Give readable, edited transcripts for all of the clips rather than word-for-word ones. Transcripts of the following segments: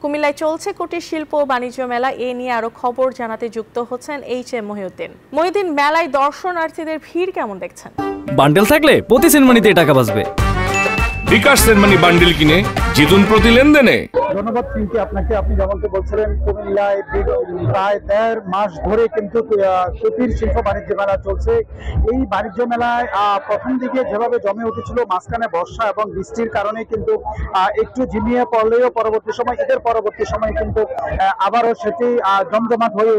কুমিল্লায় চলছে কুটির শিল্প ও বাণিজ্য মেলা। এ নিয়ে আরো খবর জানাতে যুক্ত হচ্ছেন এইচ.এম. মহিউদ্দিন। মহিউদ্দিন, মেলায় দর্শনার্থীদের ভিড় কেমন দেখছেন? বান্ডেল থাকলে প্রতি সেনমানিতে টাকা বাঁচবে। বিকাশ সেনমানি বান্ডেল কিনে জিতুন প্রতি লেনদেনে। ধন্যবাদ পিঙ্কি আপনাকে। আপনি যেমনটা বলছিলেন, কুমিল্লায় প্রায় ১.৫ মাস ধরে কিন্তু কুটির শিল্প বাণিজ্য মেলা চলছে। এই বাণিজ্য মেলায় প্রথম দিকে যেভাবে জমে উঠেছিল, মাঝখানে বর্ষা এবং বৃষ্টির কারণে কিন্তু একটু ঝিমিয়ে পড়লেও পরবর্তী সময়, ঈদের পরবর্তী সময় কিন্তু আবারও সেটি জমজমাট হয়ে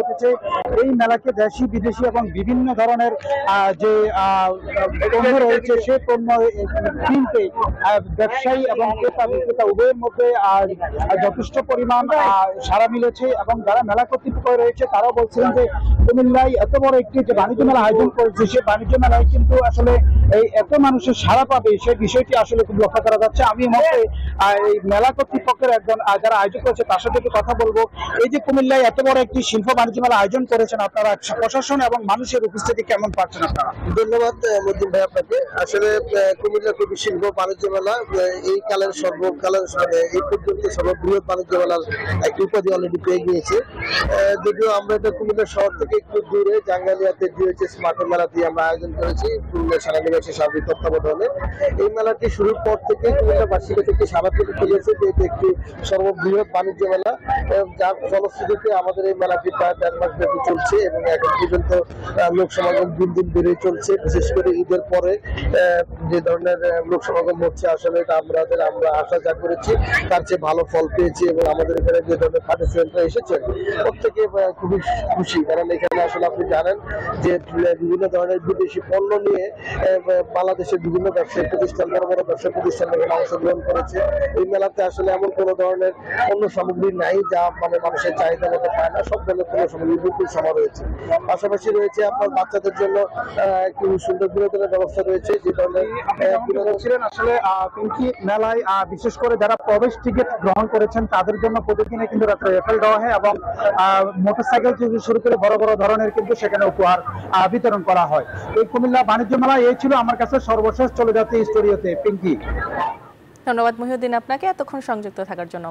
উঠেছে। এই মেলাকে দেশি বিদেশি এবং বিভিন্ন ধরনের যে পণ্য রয়েছে, সেই পণ্য কিনতে ব্যবসায়ী এবং ক্রেতা বিক্রেতা উভয়ের মধ্যে যথেষ্ট পরিমাণ সাড়া মিলেছে। এবং যারা মেলা কর্তৃপক্ষ রয়েছে তারাও বলছিলেন যে কুমিল্লায় এত বড় একটি যে বাণিজ্য মেলা আয়োজন করেছে, সেই বাণিজ্য মেলায় কিন্তু আসলে এই এত মানুষের সাড়া পাবে সেই বিষয়টি আসলে খুব লক্ষ্য করা যাচ্ছে। আমি মতে এই মেলা কর্তৃপক্ষের একজন যারা আয়োজক করেছে তার সাথে একটু কথা বলবো। এই যে কুমিল্লায় এত বড় একটি শিল্প বাণিজ্য মেলা আয়োজন করেছেন আপনারা, প্রশাসন এবং মানুষের উপস্থিতি কেমন পাচ্ছেন আপনারা? ধন্যবাদ মজিদ ভাই আপনাকে। আসলে কুমিল্লা কুটির শিল্প বাণিজ্য মেলা এই কালের সর্বকালের এই পর্যন্ত সর্ববৃহৎ বাণিজ্য মেলার একটি উপাধি অলরেডি পেয়ে গিয়েছে। যদিও আমরা এটা কুমিল্লা শহর থেকে একটু দূরে জাঙ্গালিয়াতে ডিএইচএস মাঠের মেলাটি আমরা আয়োজন করেছি কুমিল্লা সেনানিবাসের সার্বিক তত্ত্বাবধানে। এই মেলাটি শুরুর পর থেকে কুমিল্লাবাসীর একটি সারা পেতে চলেছে যে এটি একটি সর্ববৃহৎ বাণিজ্য মেলা, যার ফলশ্রুতিতে আমাদের এই মেলাটি প্রায় ১.৫ মাস ব্যাপী চলছে এবং এখন পর্যন্ত লোক সমাগম দিন দিন বেড়ে চলছে। বিশেষ করে ঈদের পরে যে ধরনের লোক সমাগম হচ্ছে, আসলে এটা আমরা আশা যা করেছি তার চেয়ে ভালো ফল পেয়েছি। এবং আমাদের এখানে যে ধরনের পার্টিসিপেন্টরা এসেছেন প্রত্যেকে খুবই খুশি, কারণ এখানে আসলে আপনি জানেন যে বিভিন্ন ধরনের বিদেশি পণ্য নিয়ে বাংলাদেশের বিভিন্ন ব্যবসায়ী প্রতিষ্ঠান, বড় বড় ব্যবসায়ী প্রতিষ্ঠান এখানে অংশগ্রহণ করেছে। এই মেলাতে আসলে এমন কোন ধরনের পণ্য সামগ্রী নাই যা মানুষের চাহিদা মতো পায় না। সব ধরনের পণ্য সামগ্রী বিপুল সমা রয়েছে। পাশাপাশি রয়েছে আপনার বাচ্চাদের জন্য একটি সুন্দর বিনোদনের ব্যবস্থা রয়েছে। যে ধরনের বিনোদন ছিলেন আসলে পিঙ্কি, মেলায় বিশেষ করে যারা প্রবেশ টিকিট গ্রহণ করেছেন তাদের জন্য প্রতিদিনে কিন্তু রাত্রে রেফেল দেওয়া হয় এবং মোটরসাইকেল থেকে শুরু করে বড় বড় ধরনের কিন্তু সেখানে উপহার বিতরণ করা হয়। এই কুমিল্লা বাণিজ্য মেলা এই ছিল আমার কাছে সর্বশেষ চলে যাচ্ছে স্টুডিওতে। পিঙ্কি, ধন্যবাদ মহিউদ্দিন আপনাকে এতক্ষণ সংযুক্ত থাকার জন্য।